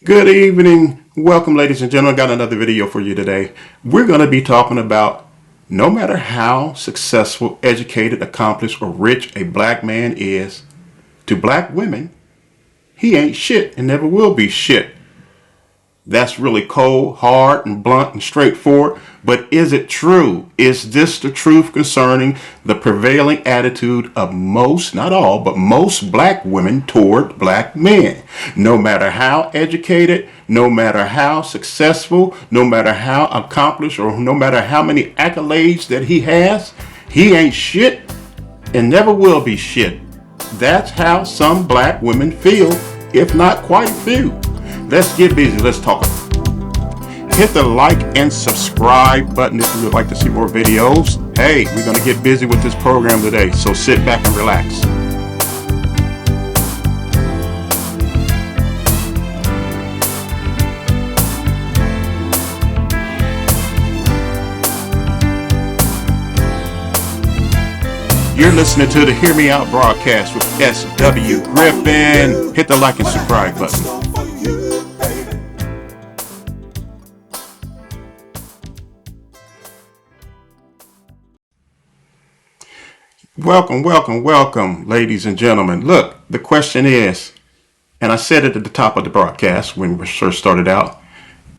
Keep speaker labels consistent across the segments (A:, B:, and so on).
A: Good evening. Welcome, ladies and gentlemen. Got another video for you today. We're going to be talking about no matter how successful, educated, accomplished, or rich a black man is, to black women, he ain't shit and never will be shit. That's really cold, hard, and blunt and straightforward. But is it true? Is this the truth concerning the prevailing attitude of most, not all, but most black women toward black men? No matter how educated, no matter how successful, no matter how accomplished, or no matter how many accolades that he has, he ain't shit and never will be shit. That's how some black women feel, if not quite a few. Let's get busy. Let's talk. Hit the like and subscribe button if you would like to see more videos. Hey, we're going to get busy with this program today, so sit back and relax. You're listening to the Hear Me Out broadcast with S.W. Griffin. Hit the like and subscribe button. Welcome, ladies and gentlemen. Look, the question is, and I said it at the top of the broadcast when we first started out,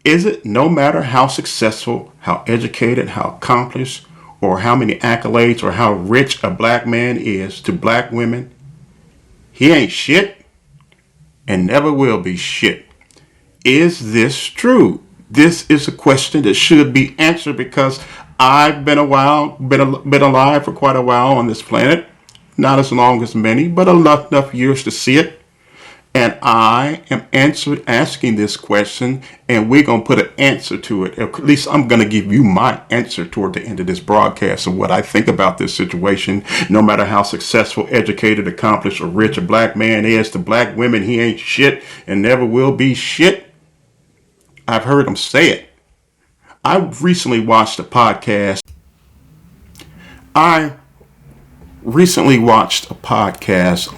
A: is it no matter how successful, how educated, how accomplished, or how many accolades, or how rich a black man is to black women, he ain't shit and never will be shit? Is this true? This is a question that should be answered because I've been been alive for quite a while on this planet. Not as long as many, but enough years to see it. And I am asking this question, and we're going to put an answer to it. At least I'm going to give you my answer toward the end of this broadcast of what I think about this situation. No matter how successful, educated, accomplished, or rich a black man is to black women, he ain't shit and never will be shit. I've heard him say it. I recently watched a podcast.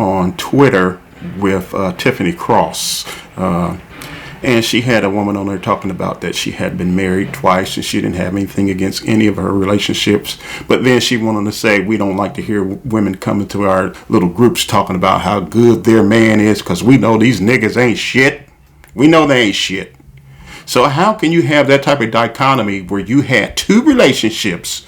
A: On Twitter with Tiffany Cross. And she had a woman on there talking about that she had been married twice and she didn't have anything against any of her relationships. But then she went on to say, we don't like to hear women coming to our little groups talking about how good their man is because we know these niggas ain't shit. We know they ain't shit. So how can you have that type of dichotomy where you had two relationships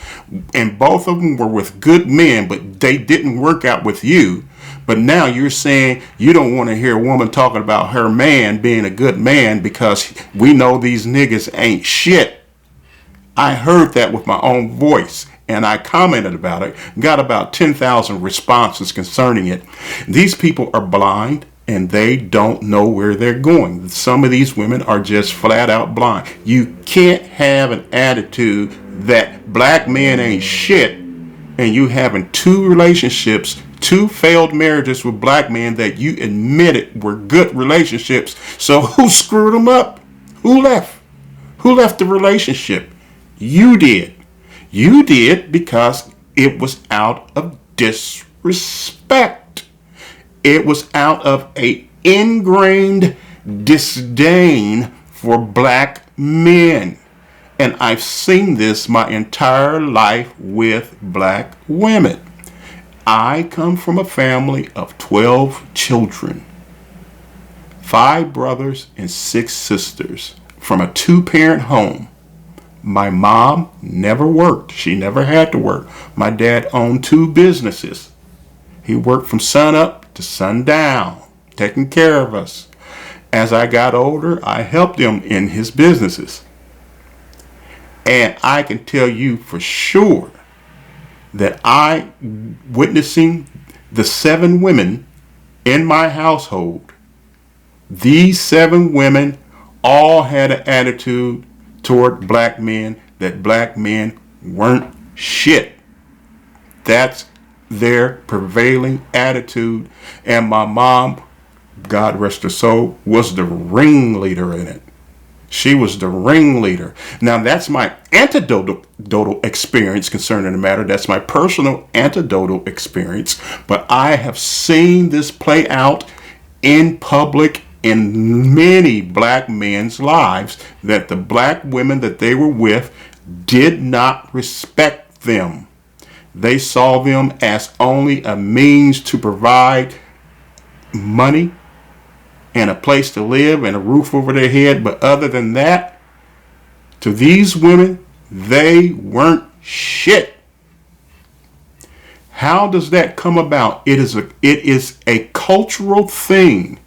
A: and both of them were with good men, but they didn't work out with you? But now you're saying you don't want to hear a woman talking about her man being a good man because we know these niggas ain't shit. I heard that with my own voice and I commented about it, got about 10,000 responses concerning it. These people are blind and they don't know where they're going. Some of these women are just flat out blind. You can't have an attitude that black men ain't shit and you having two relationships, two failed marriages with black men that you admitted were good relationships. So who screwed them up? Who left? Who left the relationship? You did. You did because it was out of disrespect. It was out of a ingrained disdain for black men. And I've seen this my entire life with black women. I come from a family of 12 children, 5 brothers and 6 sisters from a 2-parent home. My mom never worked. She never had to work. My dad owned 2 businesses. He worked from sun up to sundown, taking care of us. As I got older, I helped him in his businesses. And I can tell you for sure that I, witnessing the 7 women in my household, these 7 women all had an attitude toward black men that black men weren't shit. That's their prevailing attitude. And my mom, God rest her soul, was the ringleader in it. She was the ringleader. Now that's my anecdotal experience concerning the matter. That's my personal anecdotal experience. But I have seen this play out in public in many black men's lives that the black women that they were with did not respect them. They saw them as only a means to provide money and a place to live and a roof over their head. But other than that, to these women, they weren't shit. How does that come about? It is a cultural thing.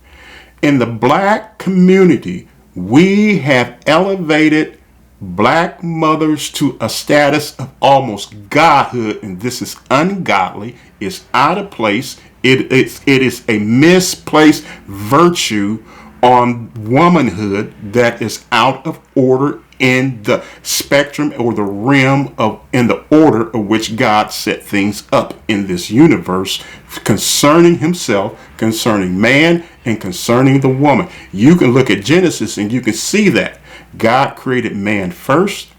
A: In the black community, we have elevated black mothers to a status of almost godhood, and this is ungodly. It's out of place. It is a misplaced virtue on womanhood that is out of order in the spectrum or the realm of in the order of which God set things up in this universe concerning himself, concerning man, and concerning the woman. You can look at Genesis and you can see that God created man first,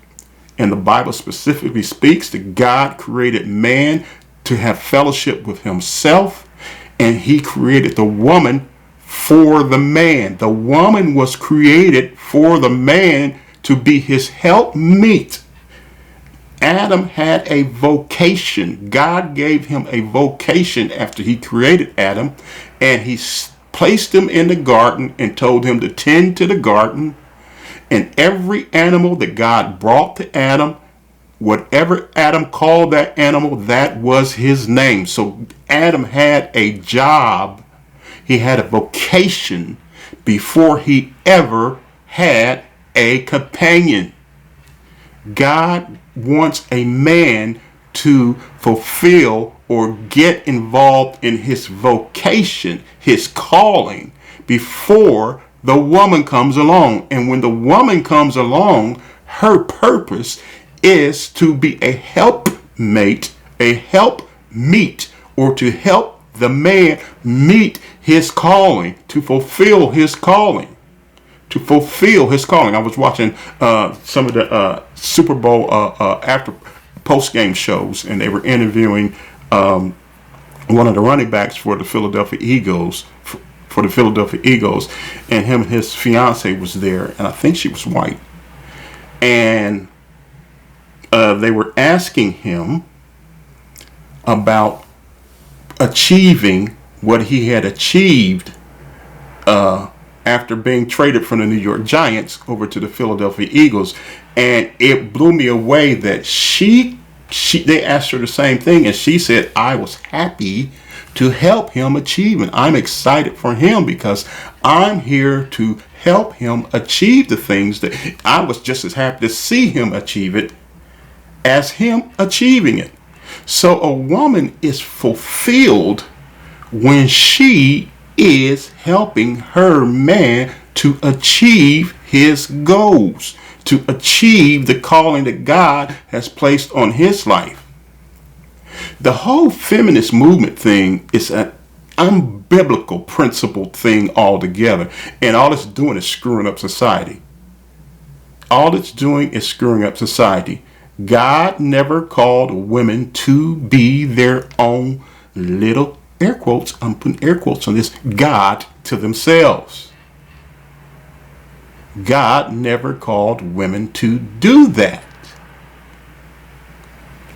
A: and the Bible specifically speaks that God created man to have fellowship with himself, and he created the woman for the man. The woman was created for the man to be his helpmeet. Adam had a vocation. God gave him a vocation after he created Adam, and he placed him in the garden and told him to tend to the garden. And every animal that God brought to Adam, whatever Adam called that animal, that was his name. So Adam had a job. He had a vocation before he ever had a companion. God wants a man to fulfill or get involved in his vocation, his calling, before the woman comes along. And when the woman comes along, her purpose is to be a helpmate, a helpmeet, or to help the man meet his calling, to fulfill his calling. To fulfill his calling. I was watching some of the Super Bowl after post-game shows, and they were interviewing one of the running backs for the Philadelphia Eagles, and him and his fiance was there, and I think she was white. And they were asking him about achieving what he had achieved after being traded from the New York Giants over to the Philadelphia Eagles. And it blew me away that they asked her the same thing, and she said, I was happy to help him achieve it. I'm excited for him because I'm here to help him achieve the things that I was just as happy to see him achieve it as him achieving it. So a woman is fulfilled when she is helping her man to achieve his goals, to achieve the calling that God has placed on his life. The whole feminist movement thing is an unbiblical principled thing altogether, and all it's doing is screwing up society. All it's doing is screwing up society. God never called women to be their own little, air quotes, I'm putting air quotes on this, God to themselves. God never called women to do that.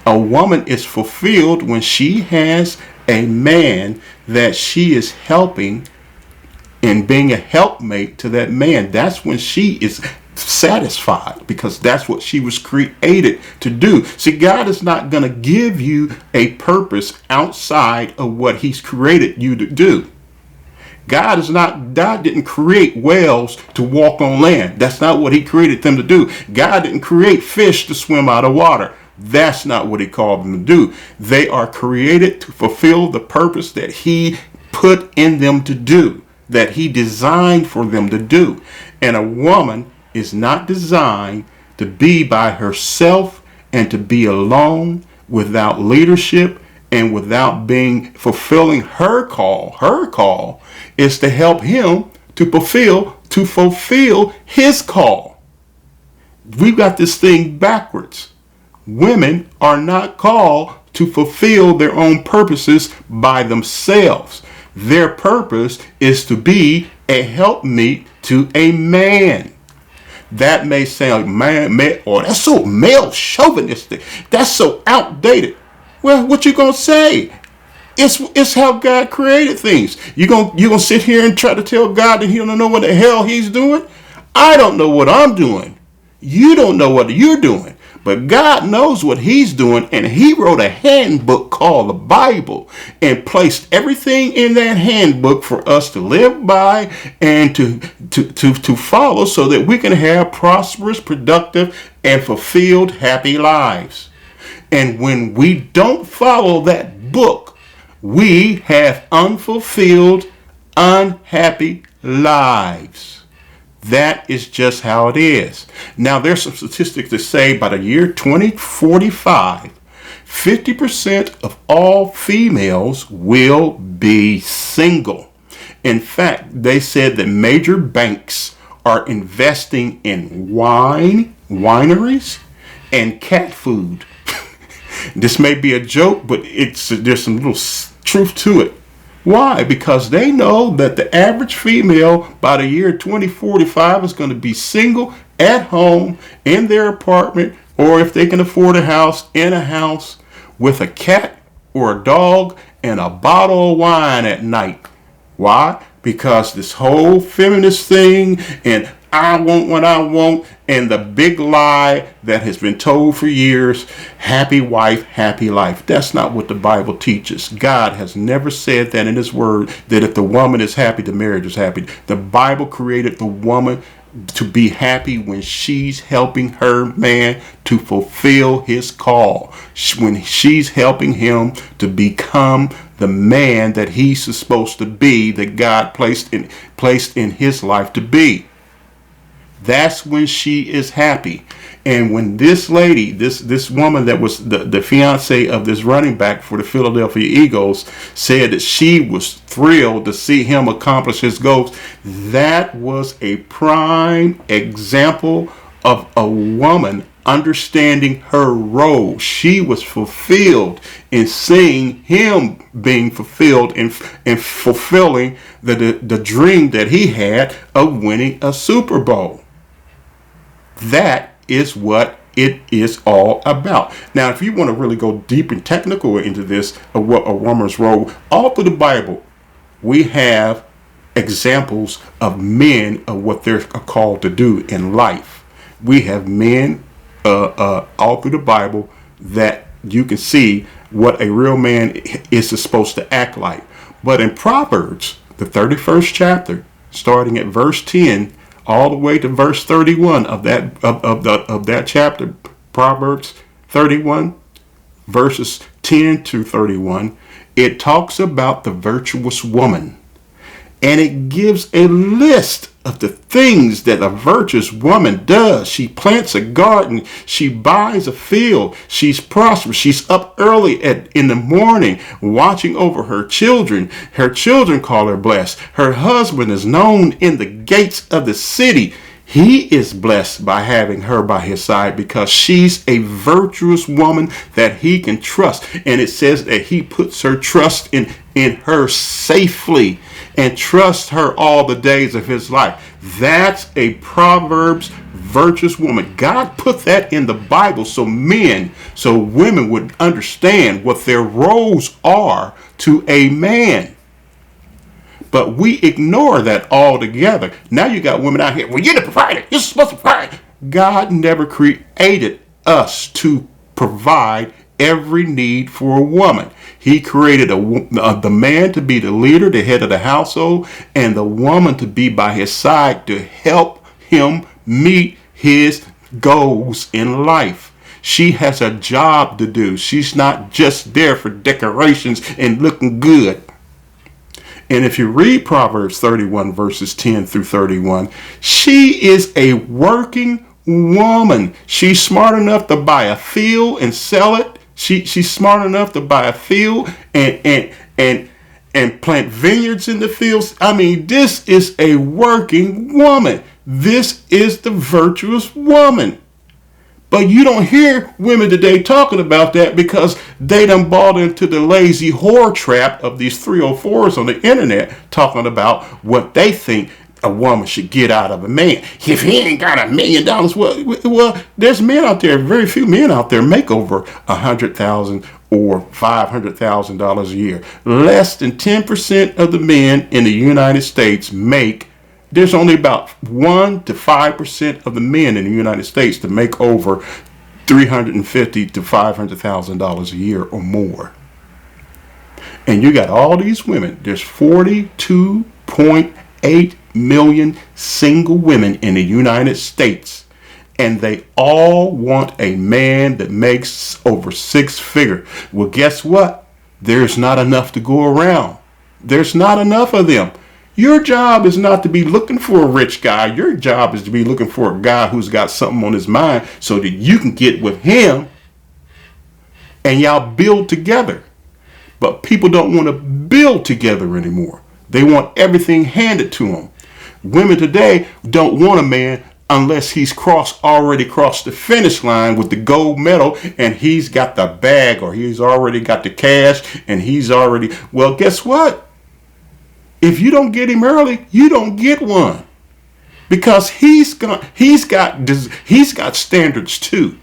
A: A woman is fulfilled when she has a man that she is helping and being a helpmate to that man. That's when she is satisfied, because that's what she was created to do. See, God is not going to give you a purpose outside of what he's created you to do. God didn't create whales to walk on land. That's not what he created them to do. God didn't create fish to swim out of water. That's not what he called them to do. They are created to fulfill the purpose that he put in them to do, that he designed for them to do. And a woman is not designed to be by herself and to be alone without leadership and without fulfilling her call. Her call is to help him to fulfill his call. We've got this thing backwards. Women are not called to fulfill their own purposes by themselves. Their purpose is to be a helpmeet to a man. That may sound man, or that's so male chauvinistic. That's so outdated. Well, what you gonna say? It's how God created things. You gonna sit here and try to tell God that He don't know what the hell He's doing? I don't know what I'm doing. You don't know what you're doing. But God knows what He's doing, and He wrote a handbook called the Bible and placed everything in that handbook for us to live by and to follow, so that we can have prosperous, productive, and fulfilled, happy lives. And when we don't follow that book, we have unfulfilled, unhappy lives. That is just how it is. Now, there's some statistics that say by the year 2045, 50% of all females will be single. In fact, they said that major banks are investing in wineries, and cat food. This may be a joke, but there's some little truth to it. Why? Because they know that the average female by the year 2045 is going to be single at home in their apartment, or if they can afford a house, in a house with a cat or a dog and a bottle of wine at night. Why? Because this whole feminist thing and I want what I want, and the big lie that has been told for years, happy wife, happy life. That's not what the Bible teaches. God has never said that in His Word, that if the woman is happy, the marriage is happy. The Bible created the woman to be happy when she's helping her man to fulfill his call. When she's helping him to become the man that he's supposed to be, that God placed in his life to be. That's when she is happy. And when this lady, this woman that was the fiance of this running back for the Philadelphia Eagles, said that she was thrilled to see him accomplish his goals, that was a prime example of a woman understanding her role. She was fulfilled in seeing him being fulfilled and fulfilling the dream that he had of winning a Super Bowl. That is what it is all about. Now, if you want to really go deep and technical into this, of what a woman's role, all through the Bible, we have examples of men of what they're called to do in life. We have men all through the Bible that you can see what a real man is supposed to act like. But in Proverbs, the 31st chapter, starting at verse 10, all the way to verse 31 of that chapter, Proverbs 31, verses 10 to 31, it talks about the virtuous woman. And it gives a list of the things that a virtuous woman does. She plants a garden. She buys a field. She's prosperous. She's up early in the morning watching over her children. Her children call her blessed. Her husband is known in the gates of the city. He is blessed by having her by his side because she's a virtuous woman that he can trust. And it says that he puts her trust in her safely and trusts her all the days of his life. That's a Proverbs virtuous woman. God put that in the Bible so women would understand what their roles are to a man. But we ignore that altogether. Now you got women out here, well, you're the provider. You're supposed to provide. God never created us to provide every need for a woman. He created the man to be the leader, the head of the household, and the woman to be by his side to help him meet his goals in life. She has a job to do. She's not just there for decorations and looking good. And if you read Proverbs 31 verses 10 through 31, she is a working woman. She's smart enough to buy a field and sell it. She's smart enough to buy a field and plant vineyards in the fields. I mean, this is a working woman. This is the virtuous woman. But you don't hear women today talking about that because they done bought into the lazy whore trap of these 304s on the internet talking about what they think a woman should get out of a man. If he ain't got $1 million, well, there's men out there, very few men out there make over $100,000 or $500,000 a year. Less than 10% of the men in the United States make. There's only about 1 to 5% of the men in the United States to make over $350,000 to $500,000 a year or more. And you got all these women. There's 42.8 million single women in the United States. And they all want a man that makes over 6 figures. Well, guess what? There's not enough to go around. There's not enough of them. Your job is not to be looking for a rich guy. Your job is to be looking for a guy who's got something on his mind so that you can get with him and y'all build together. But people don't want to build together anymore. They want everything handed to them. Women today don't want a man unless he's already crossed the finish line with the gold medal and he's got the bag or he's already got the cash and he's already, well, guess what? If you don't get him early, you don't get one, because he's got standards too,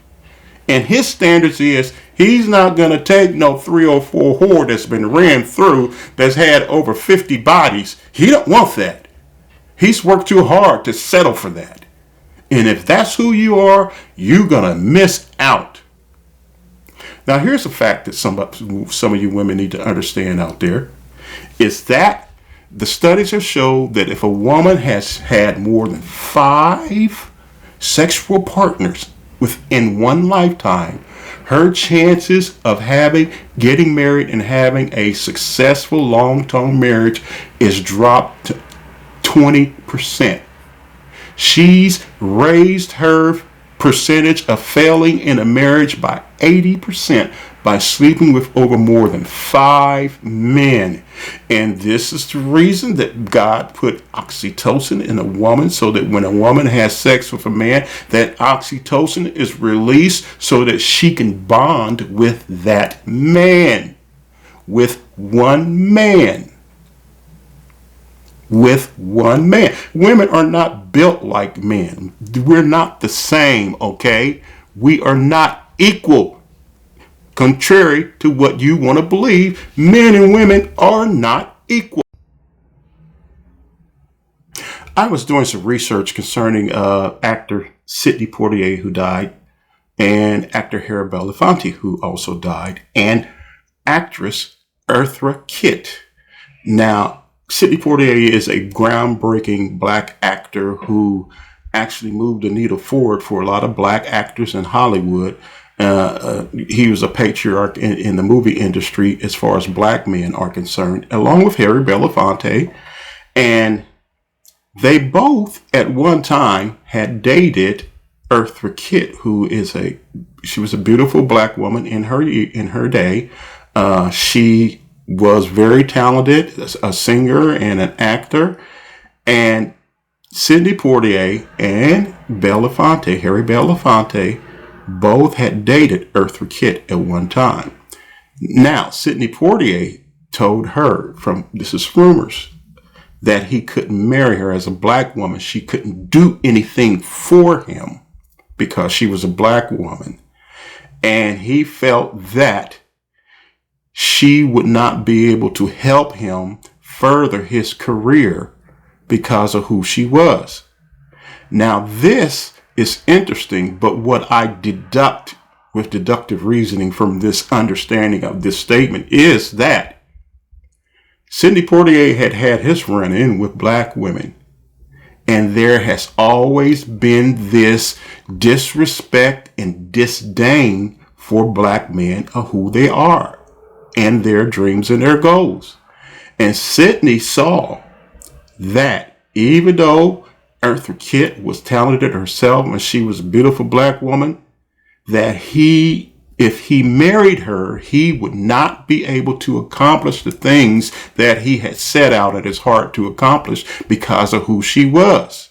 A: and his standards is he's not gonna take no 304 whore that's been ran through, that's had over 50 bodies. He don't want that. He's worked too hard to settle for that, and if that's who you are, you're gonna miss out. Now, here's a fact that some of you women need to understand out there, is that the studies have shown that if a woman has had more than 5 sexual partners within one lifetime, her chances of getting married and having a successful long-term marriage is dropped to 20%. She's raised her percentage of failing in a marriage by 80% by sleeping with over more than 5 men. And this is the reason that God put oxytocin in a woman, so that when a woman has sex with a man, that oxytocin is released so that she can bond with that man. With one man. With one man. Women are not built like men. We're not the same, okay? We are not equal. Contrary to what you want to believe, men and women are not equal. I was doing some research concerning actor Sidney Poitier, who died, and actor Harry Belafonte, who also died, and actress Eartha Kitt. Now, Sidney Poitier is a groundbreaking black actor who actually moved the needle forward for a lot of black actors in Hollywood. He was a patriarch in the movie industry as far as black men are concerned, along with Harry Belafonte. And they both at one time had dated Eartha Kitt, who she was a beautiful black woman in her day. She was very talented, a singer and an actor. And Sidney Poitier and Harry Belafonte, both had dated Eartha Kitt at one time. Now, Sidney Poitier told her, this is rumors, that he couldn't marry her as a black woman. She couldn't do anything for him because she was a black woman. And he felt that she would not be able to help him further his career because of who she was. Now, this is interesting, but what I deduct with deductive reasoning from this understanding of this statement is that Sidney Poitier had his run-in with black women, and there has always been this disrespect and disdain for black men of who they are and their dreams and their goals. And Sidney saw that even though Eartha Kitt was talented herself and she was a beautiful black woman, that if he married her, he would not be able to accomplish the things that he had set out at his heart to accomplish because of who she was.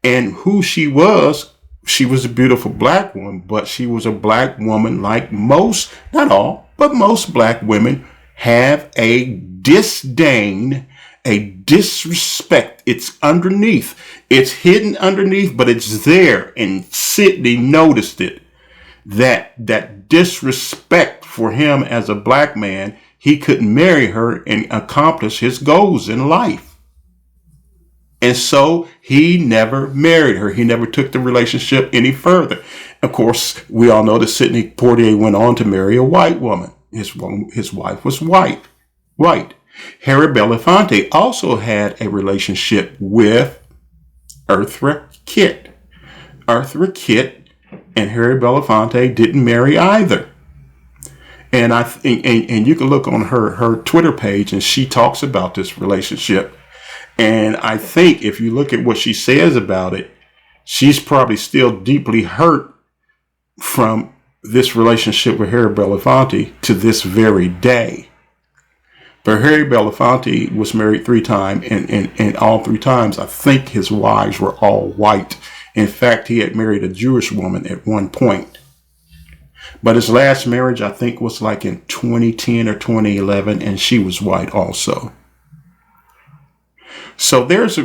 A: And who she was she was a beautiful black woman, but she was a black woman like most, not all, but most black women have a disdain, a disrespect. It's underneath. It's hidden underneath, but it's there. And Sidney noticed it. That disrespect for him as a black man, he couldn't marry her and accomplish his goals in life. And so he never married her. He never took the relationship any further. Of course, we all know that Sidney Poitier went on to marry a white woman. His wife was white. Harry Belafonte also had a relationship with Eartha Kitt. Eartha Kitt and Harry Belafonte didn't marry either. And and you can look on her Twitter page, and she talks about this relationship. And I think if you look at what she says about it, she's probably still deeply hurt from this relationship with Harry Belafonte to this very day. But Harry Belafonte was married 3 times, and all 3 times, I think his wives were all white. In fact, he had married a Jewish woman at one point. But his last marriage, I think, was like in 2010 or 2011, and she was white also. So there is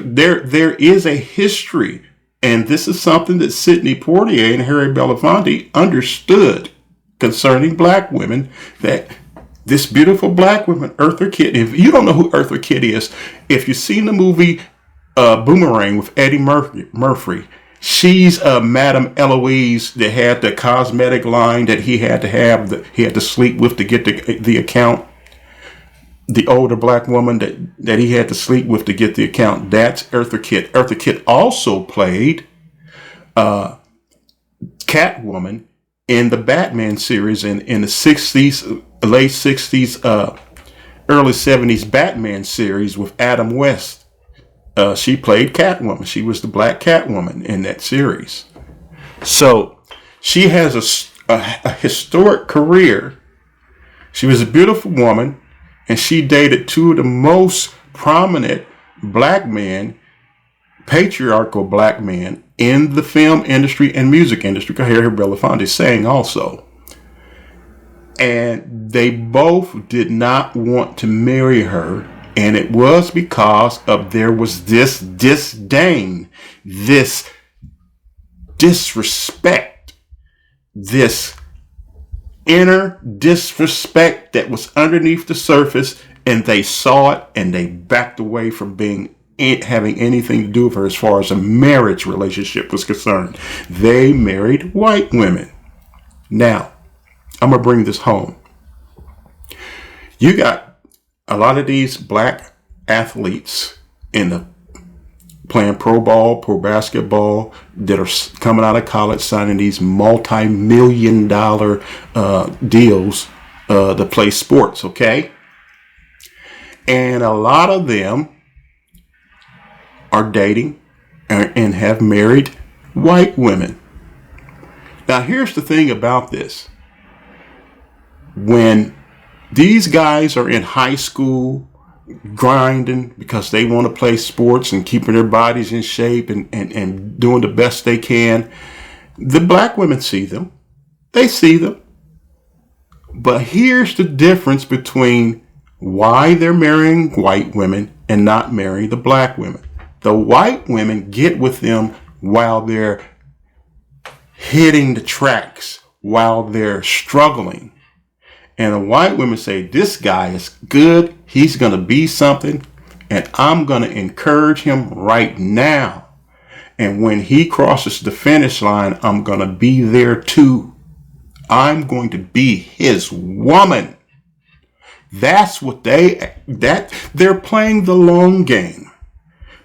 A: a history, and this is something that Sidney Poitier and Harry Belafonte understood concerning black women, that this beautiful black woman, Eartha Kitt. If you don't know who Eartha Kitt is, if you've seen the movie Boomerang with Eddie Murphy, she's Madame Eloise that had the cosmetic line that he had to have, he had to sleep with to get the account. The older black woman that he had to sleep with to get the account. That's Eartha Kitt. Eartha Kitt also played Catwoman in the Batman series in the 60s, late 60s, early 70s Batman series with Adam West. She played Catwoman. She was the black Catwoman in that series. So she has a historic career. She was a beautiful woman. And she dated 2 of the most prominent black men, patriarchal black men in the film industry and music industry. Harry Belafonte sang also. And they both did not want to marry her. And it was because there was this disdain, this disrespect, this inner disrespect that was underneath the surface, and they saw it and they backed away from having anything to do with her as far as a marriage relationship was concerned. They married white women. Now, I'm going to bring this home. You got a lot of these black athletes playing pro ball, pro basketball, that are coming out of college signing these multi-million-dollar deals to play sports, okay? And a lot of them are dating and have married white women. Now, here's the thing about this. When these guys are in high school grinding because they want to play sports and keeping their bodies in shape and doing the best they can, the black women see them. They see them. But here's the difference between why they're marrying white women and not marrying the black women. The white women get with them while they're hitting the tracks, while they're struggling. And the white women say, this guy is good. He's going to be something. And I'm going to encourage him right now. And when he crosses the finish line, I'm going to be there too. I'm going to be his woman. That's what they're playing the long game.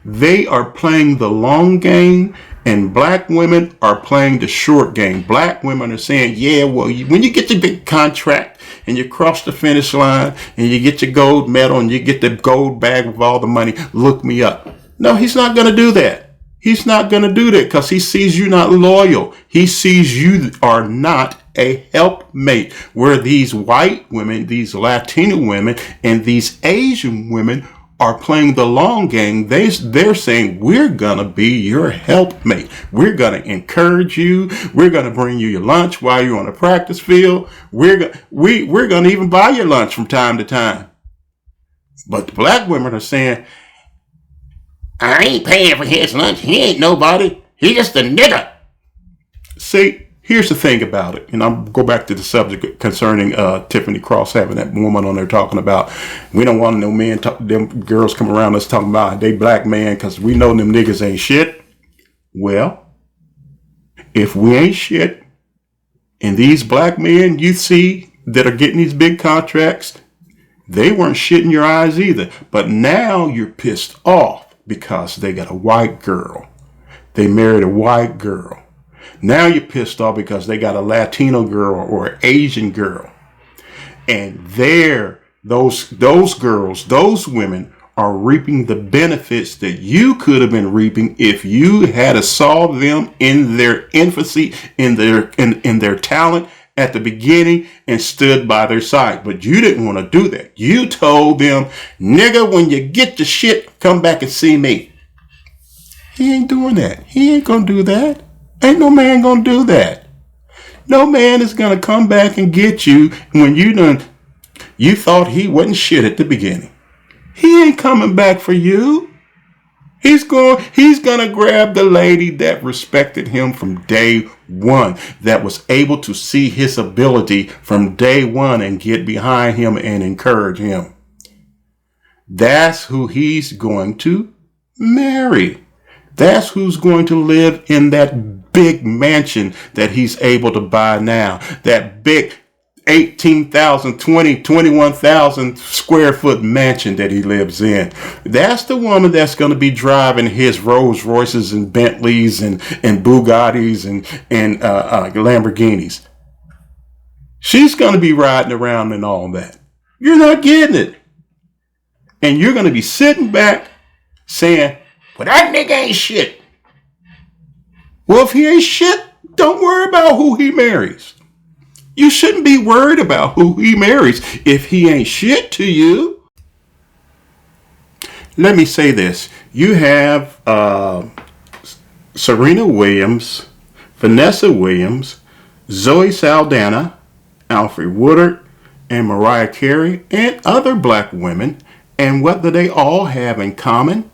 A: They are playing the long game, and black women are playing the short game. Black women are saying, yeah, well, when you get your big contract and you cross the finish line and you get your gold medal and you get the gold bag with all the money, look me up. No, he's not going to do that. He's not going to do that because he sees you not loyal. He sees you are not a helpmate. Where these white women, these Latino women, and these Asian women are playing the long game. They're saying, we're going to be your helpmate. We're going to encourage you. We're going to bring you your lunch while you're on the practice field. We're going to even buy your lunch from time to time. But the black women are saying, I ain't paying for his lunch. He ain't nobody. He just a nigga. See, here's the thing about it. And I'll go back to the subject concerning Tiffany Cross having that woman on there talking about, we don't want no men, them girls come around us talking about they black man because we know them niggas ain't shit. Well, if we ain't shit, and these black men you see that are getting these big contracts, they weren't shit in your eyes either. But now you're pissed off because they got a white girl. They married a white girl. Now you're pissed off because they got a Latino girl or an Asian girl. And those girls, those women are reaping the benefits that you could have been reaping if you had saw them in their infancy, in their talent at the beginning and stood by their side. But you didn't want to do that. You told them, nigga, when you get the shit, come back and see me. He ain't doing that. He ain't going to do that. Ain't no man going to do that. No man is going to come back and get you when you thought he wasn't shit at the beginning. He ain't coming back for you. He's going to grab the lady that respected him from day one, that was able to see his ability from day one and get behind him and encourage him. That's who he's going to marry. That's who's going to live in that big mansion that he's able to buy now. That big 21,000 square foot mansion that he lives in. That's the woman that's going to be driving his Rolls Royces and Bentleys and Bugattis and Lamborghinis. She's going to be riding around and all that. You're not getting it. And you're going to be sitting back saying, well, that nigga ain't shit. Well, if he ain't shit, don't worry about who he marries. You shouldn't be worried about who he marries if he ain't shit to you. Let me say this. You have Serena Williams, Vanessa Williams, Zoe Saldana, Alfred Woodard, and Mariah Carey, and other black women. And what do they all have in common?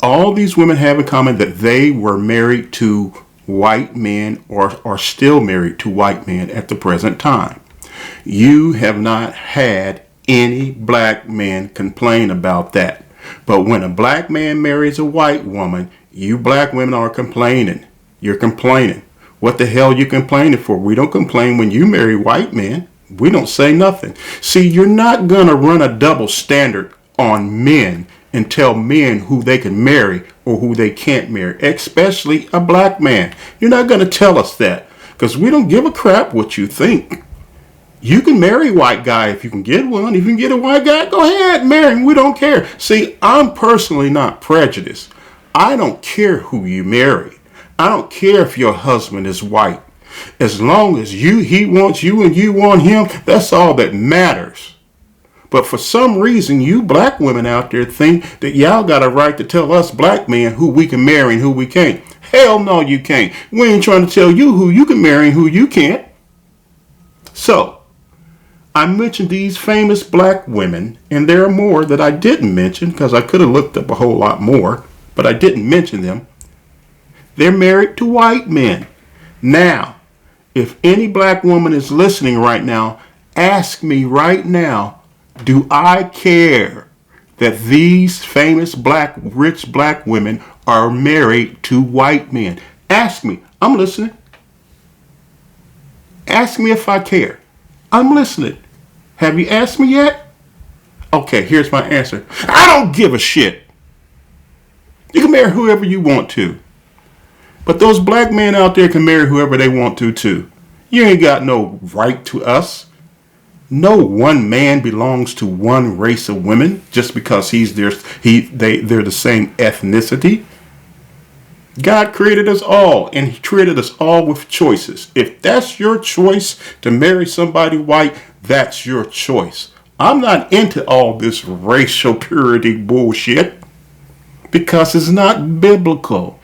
A: All these women have in common that they were married to white men or are still married to white men at the present time. You have not had any black men complain about that. But when a black man marries a white woman, you black women are complaining. You're complaining. What the hell are you complaining for? We don't complain when you marry white men. We don't say nothing. See, you're not going to run a double standard on men and tell men who they can marry or who they can't marry, especially a black man. You're not going to tell us that because we don't give a crap what you think. You can marry a white guy if you can get one. If you can get a white guy, go ahead, marry him. We don't care. See, I'm personally not prejudiced. I don't care who you marry. I don't care if your husband is white. As long as he wants you and you want him, that's all that matters. But for some reason, you black women out there think that y'all got a right to tell us black men who we can marry and who we can't. Hell no, you can't. We ain't trying to tell you who you can marry and who you can't. So, I mentioned these famous black women, and there are more that I didn't mention because I could have looked up a whole lot more, but I didn't mention them. They're married to white men. Now, if any black woman is listening right now, ask me right now, do I care that these famous rich black women are married to white men? Ask me. I'm listening. Ask me if I care. I'm listening. Have you asked me yet? Okay, here's my answer. I don't give a shit. You can marry whoever you want to. But those black men out there can marry whoever they want to too. You ain't got no right to us. No one man belongs to one race of women just because they're the same ethnicity. God created us all, and he created us all with choices. If that's your choice to marry somebody white, that's your choice. I'm not into all this racial purity bullshit because it's not biblical.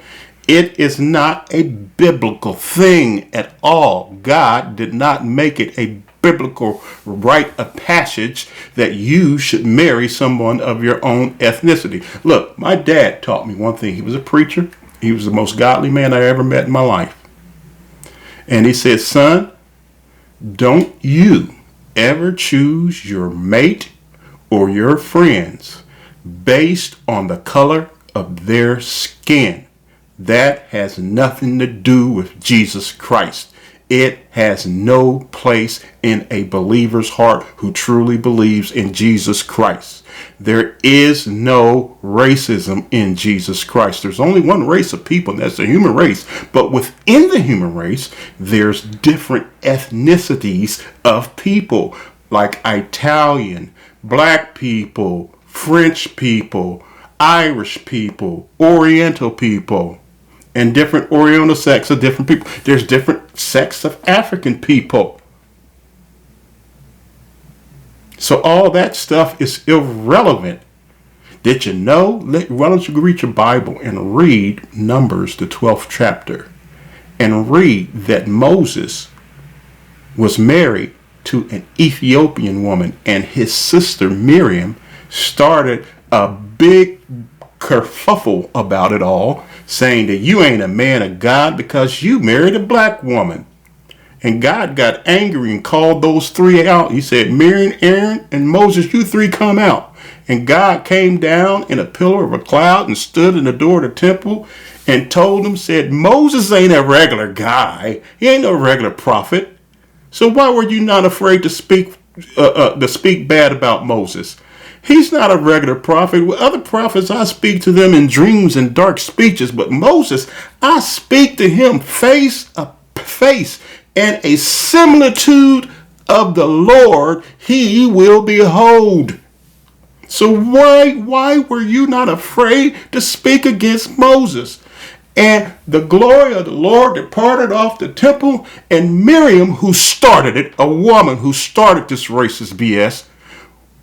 A: It is not a biblical thing at all. God did not make it a biblical rite of passage that you should marry someone of your own ethnicity. Look, my dad taught me one thing. He was a preacher. He was the most godly man I ever met in my life. And he said, son, don't you ever choose your mate or your friends based on the color of their skin. That has nothing to do with Jesus Christ. It has no place in a believer's heart who truly believes in Jesus Christ. There is no racism in Jesus Christ. There's only one race of people, and that's the human race. But within the human race, there's different ethnicities of people, like Italian, black people, French people, Irish people, Oriental people, and different Oriental sects of different people. There's different sects of African people. So all that stuff is irrelevant. Did you know? Why don't you read your Bible and read Numbers, the 12th chapter, and read that Moses was married to an Ethiopian woman, and his sister Miriam started a big kerfuffle about it all, saying that you ain't a man of God because you married a black woman. And God got angry and called those three out. He said, Miriam, Aaron, and Moses, you three come out. And God came down in a pillar of a cloud and stood in the door of the temple and told them, said, Moses ain't a regular guy. He ain't no regular prophet. So why were you not afraid to speak bad about Moses? He's not a regular prophet. With other prophets, I speak to them in dreams and dark speeches. But Moses, I speak to him face to face, and a similitude of the Lord he will behold. So why were you not afraid to speak against Moses? And the glory of the Lord departed off the temple, and Miriam, who started it, a woman who started this racist BS,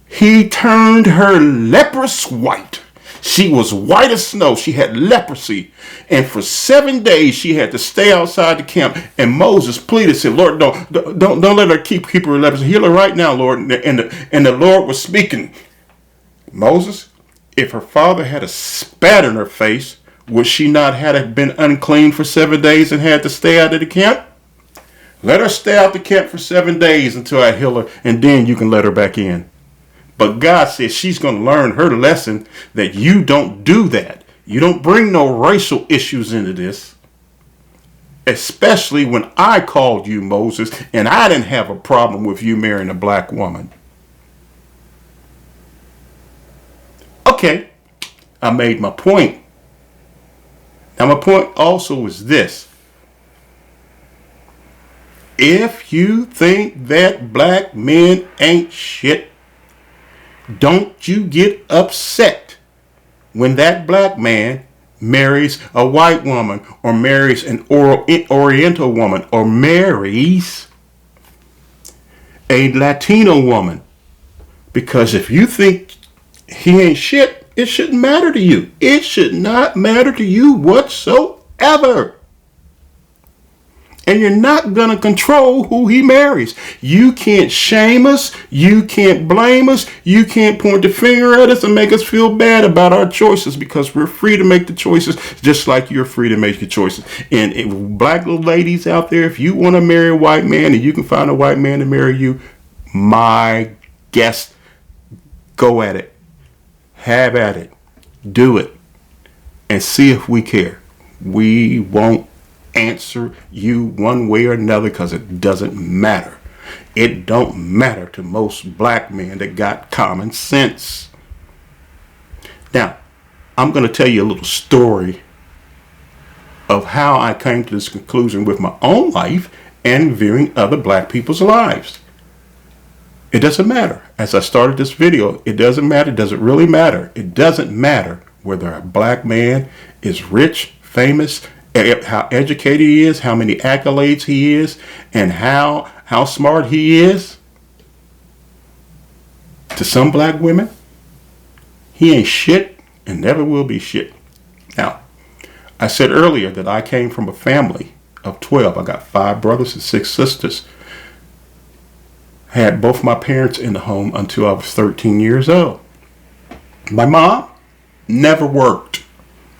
A: he turned her leprous white. She was white as snow. She had leprosy. And for 7 days, she had to stay outside the camp. And Moses pleaded, said, Lord, don't let her keep her leprosy. Heal her right now, Lord. And the Lord was speaking. Moses, if her father had a spat in her face, would she not have been unclean for 7 days and had to stay out of the camp? Let her stay out the camp for 7 days until I heal her, and then you can let her back in. But God says she's going to learn her lesson that you don't do that. You don't bring no racial issues into this. Especially when I called you Moses and I didn't have a problem with you marrying a black woman. Okay, I made my point. Now my point also is this. If you think that black men ain't shit, don't you get upset when that black man marries a white woman or marries an Oriental woman or marries a Latino woman. Because if you think he ain't shit, it shouldn't matter to you. It should not matter to you whatsoever. And you're not going to control who he marries. You can't shame us. You can't blame us. You can't point the finger at us and make us feel bad about our choices, because we're free to make the choices just like you're free to make the choices. And black little ladies out there, if you want to marry a white man and you can find a white man to marry you, my guess, go at it. Have at it. Do it. And see if we care. We won't answer you one way or another, because it doesn't matter. It don't matter to most black men that got common sense. Now, I'm going to tell you a little story of how I came to this conclusion with my own life and viewing other black people's lives. It doesn't matter. As I started this video, it doesn't matter. Does it really matter? It doesn't matter whether a black man is rich, famous, how educated he is, how many accolades he is, and how smart he is. To some black women, he ain't shit and never will be shit. Now, I said earlier that I came from a family of 12. I got 5 brothers and 6 sisters. Had both my parents in the home until I was 13 years old. My mom never worked.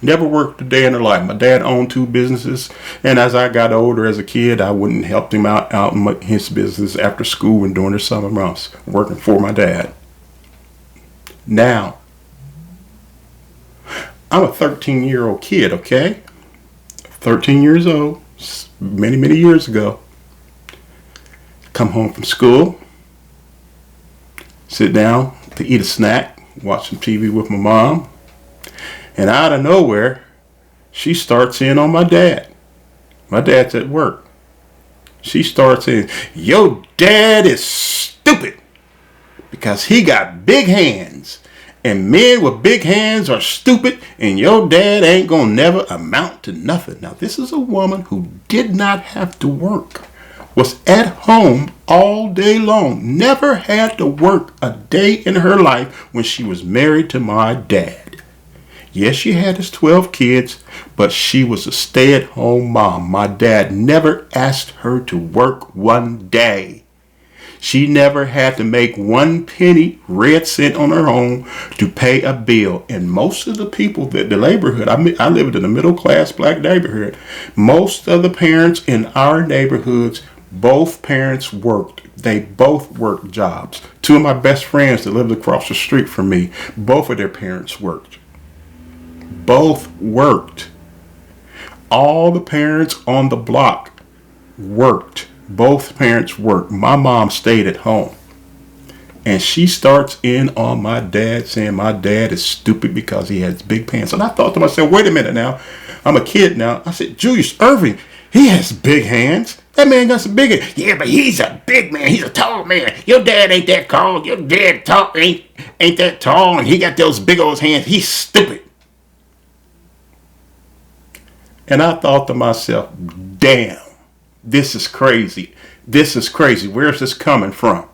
A: Never worked a day in her life. My dad owned 2 businesses, and as I got older as a kid, I wouldn't help him out in his business after school and during the summer months, working for my dad. Now, I'm a 13-year-old kid, okay? 13 years old, many, many years ago. Come home from school, sit down to eat a snack, watch some TV with my mom, and out of nowhere, she starts in on my dad. My dad's at work. She starts in, "Your dad is stupid because he got big hands. And men with big hands are stupid, and your dad ain't gonna never amount to nothing." Now, this is a woman who did not have to work, was at home all day long, never had to work a day in her life when she was married to my dad. Yes, she had his 12 kids, but she was a stay-at-home mom. My dad never asked her to work one day. She never had to make 1 penny red cent on her own to pay a bill. And most of the people that the neighborhood, I lived in a middle-class black neighborhood. Most of the parents in our neighborhoods, both parents worked. They both worked jobs. 2 of my best friends that lived across the street from me, both of their parents worked. Both worked. All the parents on the block worked. Both parents worked. My mom stayed at home. And she starts in on my dad, saying my dad is stupid because he has big pants. And I thought to myself, wait a minute now. I'm a kid now. I said, Julius Irving, he has big hands. That man got some big hands. Yeah, but he's a big man. He's a tall man. Your dad ain't that tall. Your dad ain't that tall. And he got those big old hands. He's stupid. And I thought to myself, damn, this is crazy. This is crazy. Where's this coming from?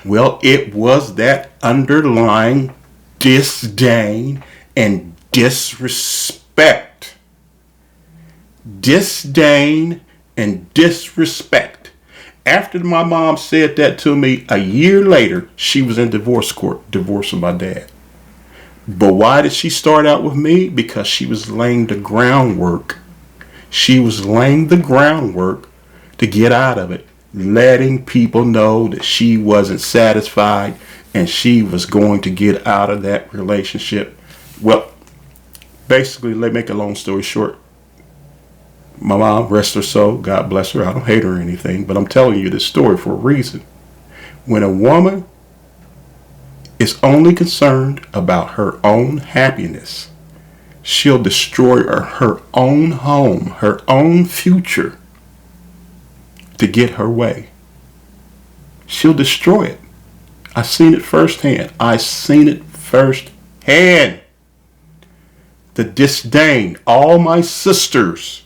A: Well, it was that underlying disdain and disrespect. Disdain and disrespect. After my mom said that to me, a year later, she was in divorce court, divorcing my dad. But why did she start out with me? Because she was laying the groundwork. She was laying the groundwork to get out of it, letting people know that she wasn't satisfied and she was going to get out of that relationship. Well, basically, let me make a long story short. My mom, rest her soul, God bless her. I don't hate her or anything, but I'm telling you this story for a reason. When a woman is only concerned about her own happiness, she'll destroy her own home, her own future to get her way. She'll destroy it. I've seen it firsthand. I've seen it firsthand. The disdain. All my sisters,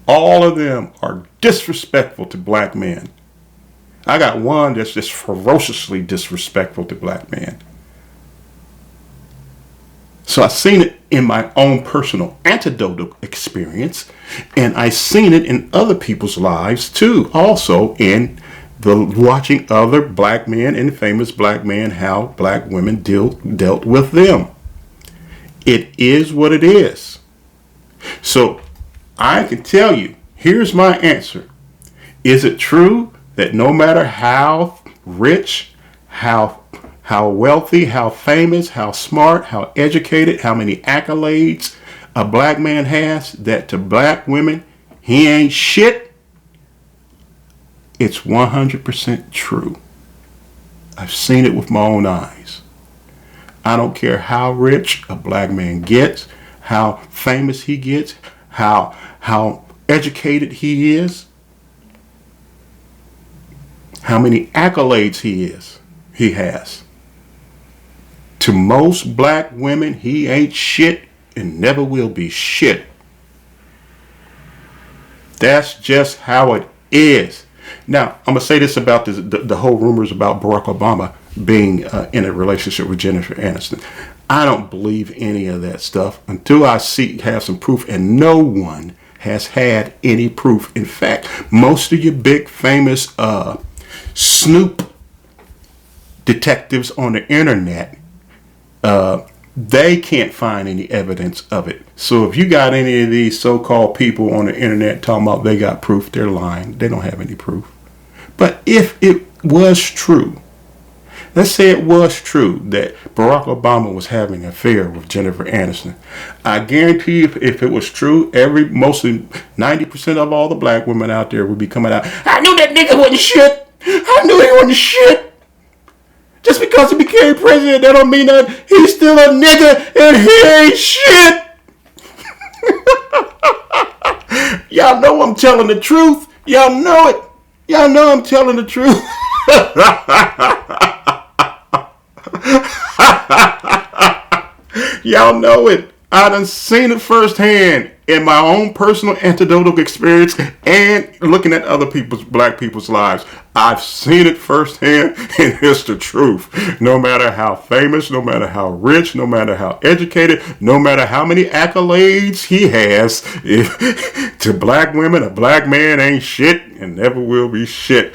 A: all of them are disrespectful to black men. I got one that's just ferociously disrespectful to black men. So I've seen it in my own personal anecdotal experience, and I've seen it in other people's lives too. Also in the watching other black men and famous black men, how black women dealt with them. It is what it is. So I can tell you, here's my answer. Is it true that no matter how rich, how wealthy, how famous, how smart, how educated, how many accolades a black man has, that to black women, he ain't shit? It's 100% true. I've seen it with my own eyes. I don't care how rich a black man gets, how famous he gets, how educated he is, how many accolades he has. To most black women, he ain't shit and never will be shit. That's just how it is. Now, I'm going to say this about the whole rumors about Barack Obama. being in a relationship with Jennifer Aniston. I don't believe any of that stuff until I have some proof, and no one has had any proof. In fact, most of your big famous snoop detectives on the internet, they can't find any evidence of it. So if you got any of these so-called people on the internet talking about they got proof, they're lying. They don't have any proof. But if it was true, let's say it was true that Barack Obama was having an affair with Jennifer Aniston, I guarantee if it was true, mostly 90% of all the black women out there would be coming out, I knew that nigga wasn't shit. I knew he wasn't shit. Just because he became president, that don't mean that he's still a nigga and he ain't shit. Y'all know I'm telling the truth. Y'all know it. Y'all know I'm telling the truth. Y'all know it. I done seen it firsthand in my own personal anecdotal experience and looking at other black people's lives. I've seen it firsthand, and it's the truth. No matter how famous, no matter how rich, no matter how educated, no matter how many accolades he has, to black women, a black man ain't shit and never will be shit.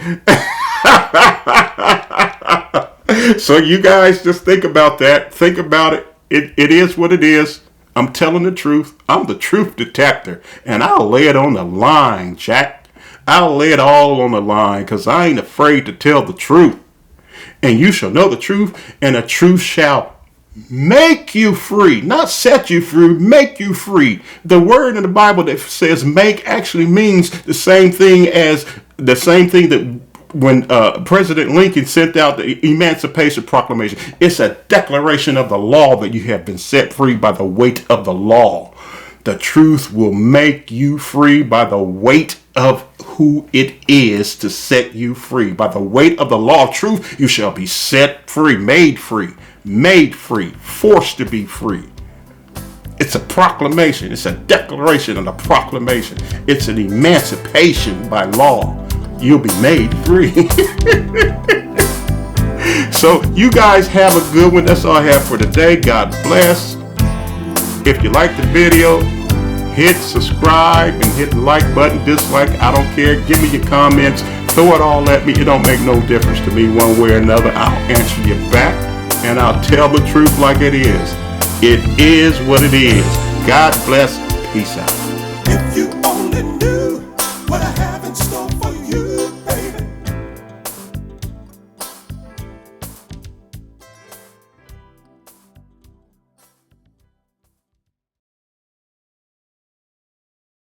A: So you guys just think about that. Think about it. It is what it is. I'm telling the truth. I'm the truth detector. And I'll lay it on the line, Jack. I'll lay it all on the line because I ain't afraid to tell the truth. And you shall know the truth, and the truth shall make you free. Not set you free, make you free. The word in the Bible that says make actually means the same thing that when President Lincoln sent out the Emancipation Proclamation. It's a declaration of the law that you have been set free by the weight of the law. The truth will make you free by the weight of who it is to set you free. By the weight of the law of truth, you shall be set free, made free, forced to be free. It's a proclamation. It's a declaration and a proclamation. It's an emancipation by law. You'll be made free. So you guys have a good one. That's all I have for today. God bless. If you like the video, hit subscribe and hit the like button. Dislike, I don't care. Give me your comments. Throw it all at me. It don't make no difference to me one way or another. I'll answer you back, and I'll tell the truth like it is. It is what it is. God bless. Peace out.